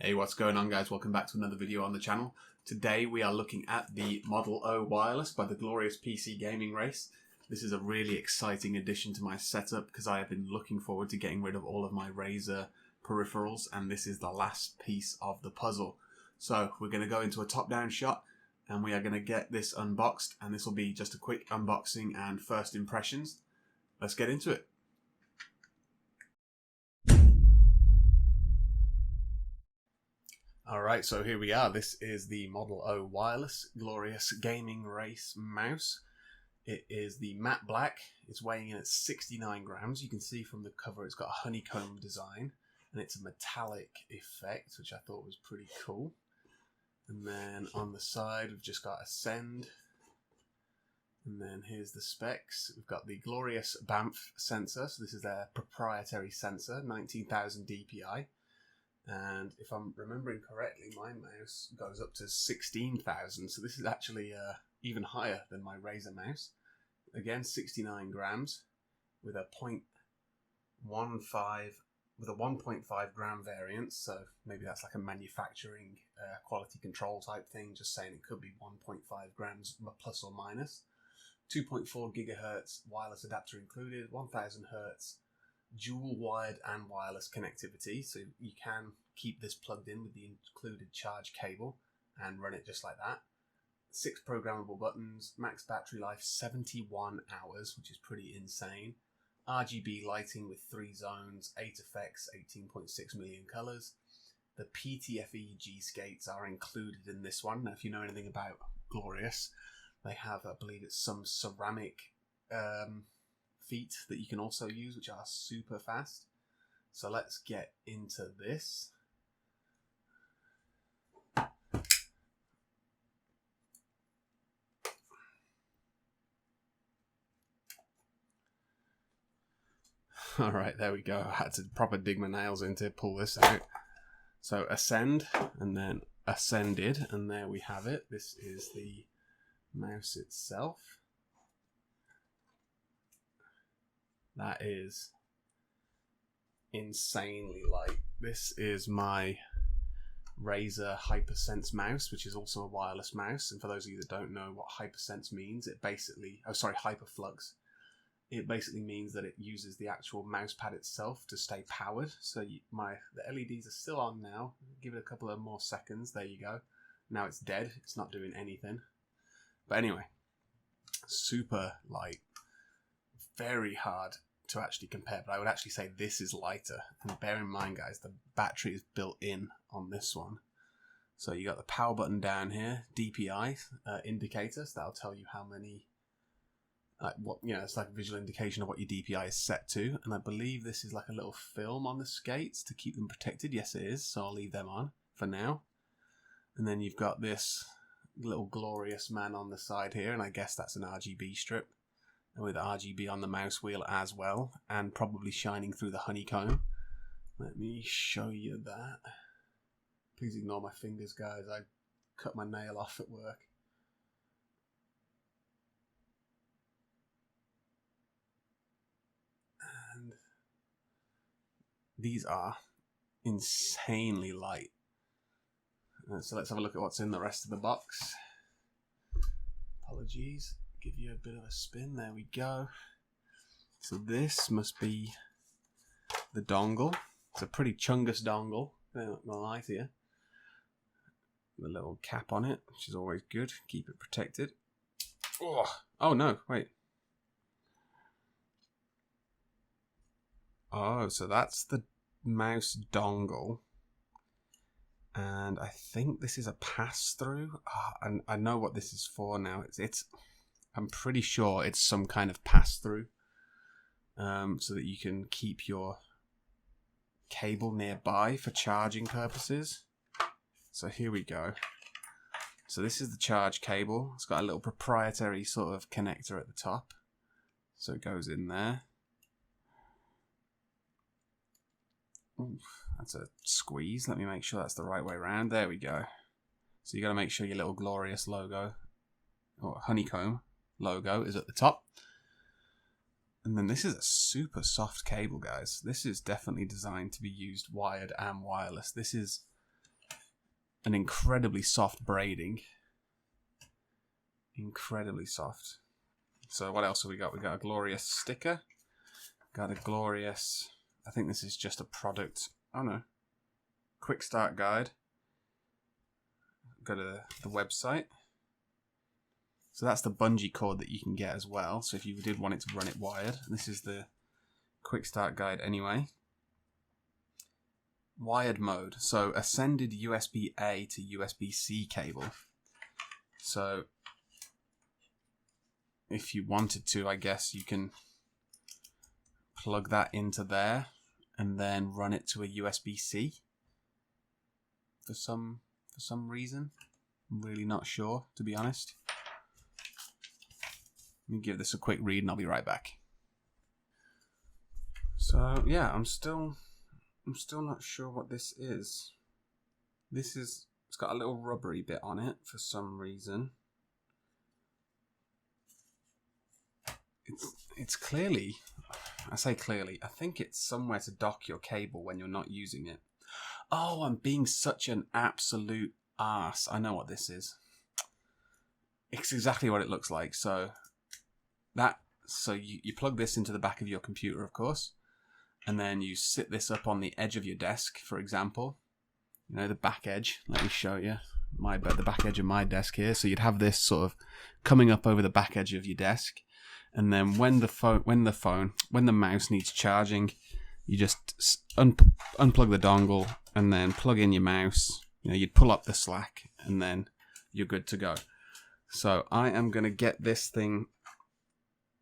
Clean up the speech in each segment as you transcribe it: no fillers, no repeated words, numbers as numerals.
Hey, what's going on, guys? Welcome back to another video on the channel. Today we are looking at the Model O wireless by the glorious PC Gaming Race. This is a really exciting addition to my setup because I have been looking forward to getting rid of all of my Razer peripherals, and this is the last piece of the puzzle. So we're going to go into a top-down shot and we are going to get this unboxed, and this will be just a quick unboxing and first impressions. Let's get into it. Alright, so here we are. This is the Model O wireless glorious gaming race mouse. It is the matte black. It's weighing in at 69 grams. You can see from the cover it's got a honeycomb design and it's a metallic effect, which I thought was pretty cool. And then on the side we've just got a send. And then here's the specs. We've got the glorious BAMF sensor. So this is their proprietary sensor, 19,000 DPI. And if I'm remembering correctly, my mouse goes up to 16,000. So this is actually even higher than my Razer mouse. Again, 69 grams with a 1.5 gram variance. So maybe that's like a manufacturing quality control type thing. Just saying it could be 1.5 grams plus or minus. 2.4 gigahertz wireless adapter included. 1000 hertz. Dual wired and wireless connectivity, so you can keep this plugged in with the included charge cable and run it just like that. 6 programmable buttons, max battery life 71 hours, which is pretty insane. RGB lighting with 3 zones, 8 effects, 18.6 million colors. The PTFE skates are included in this one. Now, if you know anything about Glorious, they have, I believe it's some ceramic feet that you can also use, which are super fast. So let's get into this. All right, there we go. I had to proper dig my nails in to pull this out. So ascend and then ascended, and there we have it. This is the mouse itself. That is insanely light. This is my Razer Hypersense mouse, which is also a wireless mouse. And for those of you that don't know what Hypersense means, it basically, Hyperflux. It basically means that it uses the actual mouse pad itself to stay powered. So the LEDs are still on now. Give it a couple of more seconds. There you go. Now it's dead. It's not doing anything. But anyway, super light. Very hard to actually compare, but I would actually say this is lighter. And bear in mind, guys, the battery is built in on this one. So you got the power button down here, DPI indicator, so that'll tell you how many, it's like a visual indication of what your DPI is set to. And I believe this is like a little film on the skates to keep them protected. Yes, it is. So I'll leave them on for now. And then you've got this little glorious man on the side here, and I guess that's an RGB strip, with RGB on the mouse wheel as well, and probably shining through the honeycomb. Let me show you that. Please ignore my fingers, guys. I cut my nail off at work. And these are insanely light. So let's have a look at what's in the rest of the box. Apologies. Give you a bit of a spin. There we go. So this must be the dongle. It's a pretty chungus dongle. I'm not gonna lie to you. The little cap on it, which is always good. Keep it protected. Oh no! Wait. Oh, so that's the mouse dongle, and I think this is a pass-through. And I know what this is for now. I'm pretty sure it's some kind of pass-through, so that you can keep your cable nearby for charging purposes. So here we go. So this is the charge cable. It's got a little proprietary sort of connector at the top. So it goes in there. Oof, that's a squeeze. Let me make sure that's the right way around. There we go. So you got to make sure your little glorious logo, or honeycomb logo, is at the top. And then this is a super soft cable, guys. This is definitely designed to be used wired and wireless. This is an incredibly soft braiding. Incredibly soft. So what else have we got? We got a glorious sticker. Got a glorious, I think this is just a product. Oh no. Quick start guide. Go to the website. So that's the bungee cord that you can get as well. So if you did want it to run it wired, this is the quick start guide anyway. Wired mode. So ascended USB-A to USB-C cable. So if you wanted to, I guess you can plug that into there and then run it to a USB-C for some reason. I'm really not sure, to be honest. Let me give this a quick read and I'll be right back. So yeah, I'm still not sure what this is. It's got a little rubbery bit on it for some reason. It's clearly, I say clearly, I think it's somewhere to dock your cable when you're not using it. Oh, I'm being such an absolute arse. I know what this is. It's exactly what it looks like. So you plug this into the back of your computer, of course, and then you sit this up on the edge of your desk, for example. You know, the back edge. Let me show you the back edge of my desk here. So you'd have this sort of coming up over the back edge of your desk. And then when the mouse needs charging, you just unplug the dongle and then plug in your mouse. You know, you'd pull up the slack and then you're good to go. So I am going to get this thing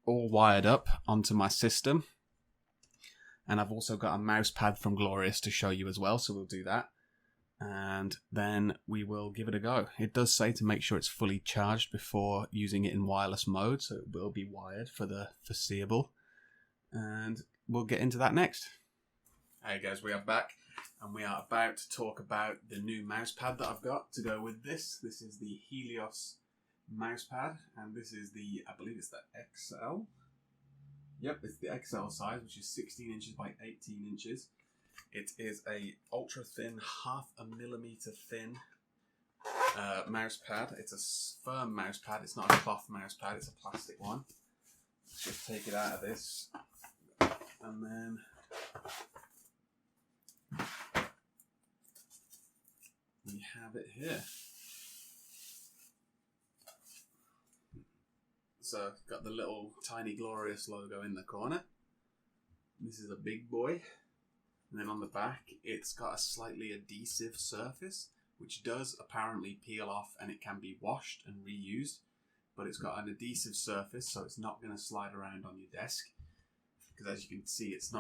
all wired up onto my system. And I've also got a mouse pad from Glorious to show you as well, so we'll do that. And then we will give it a go. It does say to make sure it's fully charged before using it in wireless mode, so it will be wired for the foreseeable. And we'll get into that next. Hey guys, we are back, and we are about to talk about the new mouse pad that I've got to go with this. This is the Helios Mouse Pad, and this is the, I believe it's the XL. Yep, it's the XL size, which is 16 inches by 18 inches. It is a ultra thin, 0.5 millimeter thin mouse pad. It's a firm mouse pad. It's not a cloth mouse pad. It's a plastic one. Let's just take it out of this, and then we have it here. So got the little tiny Glorious logo in the corner. This is a big boy. And then on the back, it's got a slightly adhesive surface, which does apparently peel off and it can be washed and reused. But it's got an adhesive surface, so it's not going to slide around on your desk. Because as you can see, it's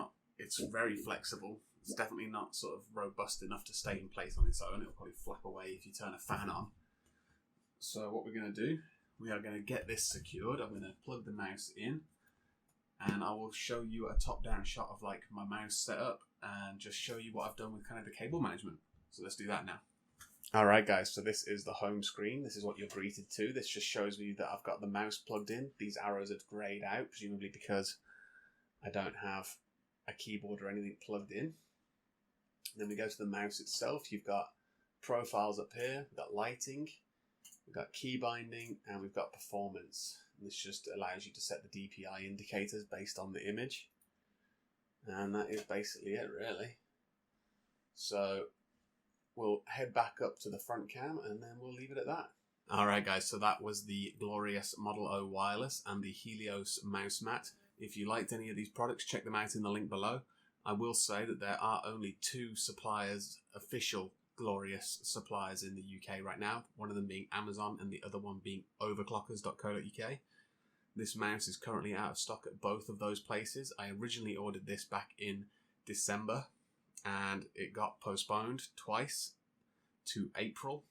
very flexible. It's definitely not sort of robust enough to stay in place on its own. It'll probably flap away if you turn a fan on. So what we're going to do, we are going to get this secured. I'm going to plug the mouse in, and I will show you a top-down shot of like my mouse setup and just show you what I've done with kind of the cable management. So let's do that now. Alright guys, so this is the home screen. This is what you're greeted to. This just shows me that I've got the mouse plugged in. These arrows are greyed out, presumably because I don't have a keyboard or anything plugged in. And then we go to the mouse itself. You've got profiles up here, we've got lighting, we've got key binding, and we've got performance. And this just allows you to set the DPI indicators based on the image. And that is basically it, really. So we'll head back up to the front cam and then we'll leave it at that. Alright guys, so that was the Glorious Model O Wireless and the Helios Mouse Mat. If you liked any of these products, check them out in the link below. I will say that there are only 2 suppliers, official Glorious suppliers in the UK right now. One of them being Amazon and the other one being overclockers.co.uk. This mouse is currently out of stock at both of those places. I originally ordered this back in December and it got postponed twice to April,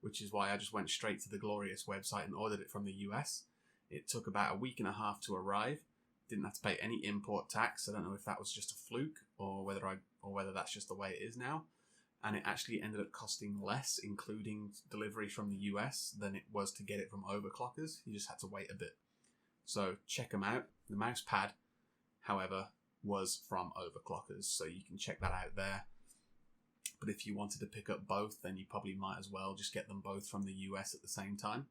which is why I just went straight to the Glorious website and ordered it from the US. It took about a week and a half to arrive. Didn't have to pay any import tax. I don't know if that was just a fluke or whether that's just the way it is now. And it actually ended up costing less, including delivery from the US, than it was to get it from Overclockers. You just had to wait a bit. So check them out. The mouse pad, however, was from Overclockers, so you can check that out there. But if you wanted to pick up both, then you probably might as well just get them both from the US at the same time.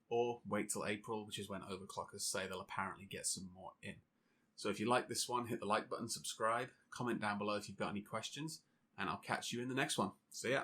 Or wait till April, which is when overclockers say they'll apparently get some more in. So if you like this one, hit the like button, subscribe, comment down below if you've got any questions, and I'll catch you in the next one. See ya!